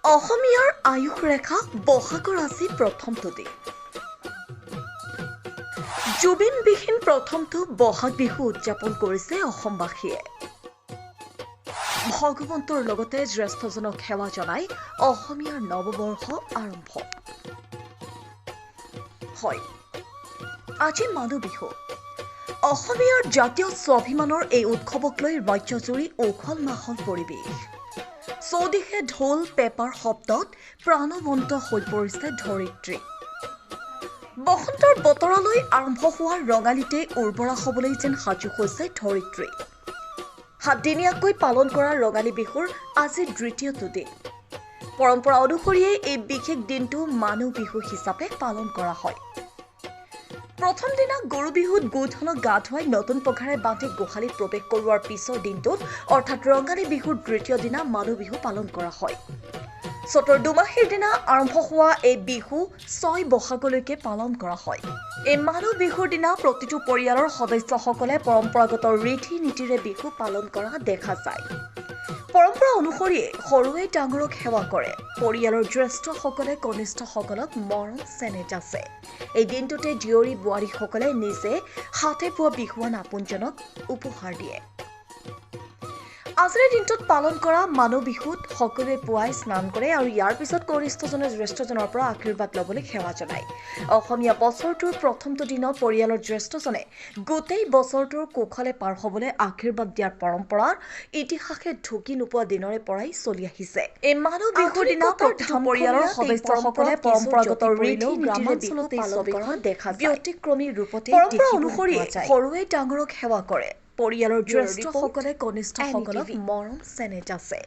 অসমীয়াৰ আয়ুস ৰেখা বহাগৰ আজি প্ৰথমটো দিন। জুবিনবিহীন প্ৰথমটো বহাগ বিহু উদযাপন কৰিছে অসমবাসীয়ে। ভগৱন্তৰ লগতে জ্যেষ্ঠজনক সেৱা জনাই অসমীয়াৰ নৱবৰ্ষ আৰম্ভ হয়। আজি মানুহ বিহু। অসমীয়াৰ জাতীয় স্বাভিমানৰ এই উৎসৱক লৈ ৰাজ্যজুৰি উখল মাখল পৰিৱেশ। চৌদিশে ঢোল পেপাৰ শব্দত প্ৰাণৱন্ত হৈ পৰিছে ধৰিত্ৰী। বসন্তৰ বতৰলৈ আৰম্ভ হোৱা ৰঙালীতে উৰ্বৰা হ'বলৈ যেন সাজু হৈছে ধৰিত্ৰী। 7 দিনীয়াকৈ পালন কৰা ৰঙালী বিহুৰ আজি দ্বিতীয়টো দিন। পৰম্পৰা অনুসৰিয়ে এই বিশেষ দিনটো মানুহ বিহু হিচাপে পালন কৰা হয়। প্ৰথম দিনা গৰু বিহুত গোধনক গা ধুৱাই নতুন পঘাৰে বান্ধি গোহালিত প্ৰৱেশ কৰোৱাৰ পিছৰ দিনটোত অৰ্থাৎ ৰঙালী বিহুৰ দ্বিতীয় দিনা মানুহ বিহু পালন কৰা হয়। চতৰ দুমাহীৰ দিনা আৰম্ভ হোৱা এই বিহু 6 বহাগলৈকে পালন কৰা হয়। এই মানুহ বিহুৰ দিনা প্ৰতিটো পৰিয়ালৰ সদস্যসকলে পৰম্পৰাগত ৰীতি নীতিৰে বিহু পালন কৰা দেখা যায়। পৰম্পৰা অনুসৰিয়ে সৰুৱে ডাঙৰক সেৱা কৰে। পৰিয়ালৰ জ্যেষ্ঠসকলে কনিষ্ঠসকলক মৰম চেনেহ যাচে। এই দিনটোতে জীয়ৰী বোৱাৰীসকলে নিজে হাতে বোৱা বিহুৱান আপোনজনক উপহাৰ দিয়ে। আজিৰ দিনটোত পালন কৰা মানুহ বিহুত সকলোৱে পুৱাই স্নান কৰে আৰু ইয়াৰ পিছত কনিষ্ঠজনে জ্যেষ্ঠজনৰ পৰা আশীৰ্বাদ ল'বলৈ সেৱা জনায়। অসমীয়া বছৰটোৰ প্ৰথমটো দিনত পৰিয়ালৰ জ্যেষ্ঠজনে গোটেই বছৰটোৰ কুশলে পাৰ হ'বলৈ আশীৰ্বাদ দিয়াৰ পৰম্পৰাৰ ইতিহাসে ঢুকি নোপোৱা দিনৰে পৰাই চলি আহিছে। এই মানুহ বিহুৰ দিনা প্ৰতিটো পৰিয়ালৰ সদস্যসকলে পৰম্পৰাগত ৰীতি নীতিৰে বিহু পালন কৰা দেখা যায়। ব্যতিক্ৰমী ৰূপতে পৰম্পৰা অনুসৰি সৰুৱে ডাঙৰক সেৱা কৰে। পৰিয়ালৰ জ্যেষ্ঠসকলে কনিষ্ঠসকলক মৰম চেনেহ যাচে।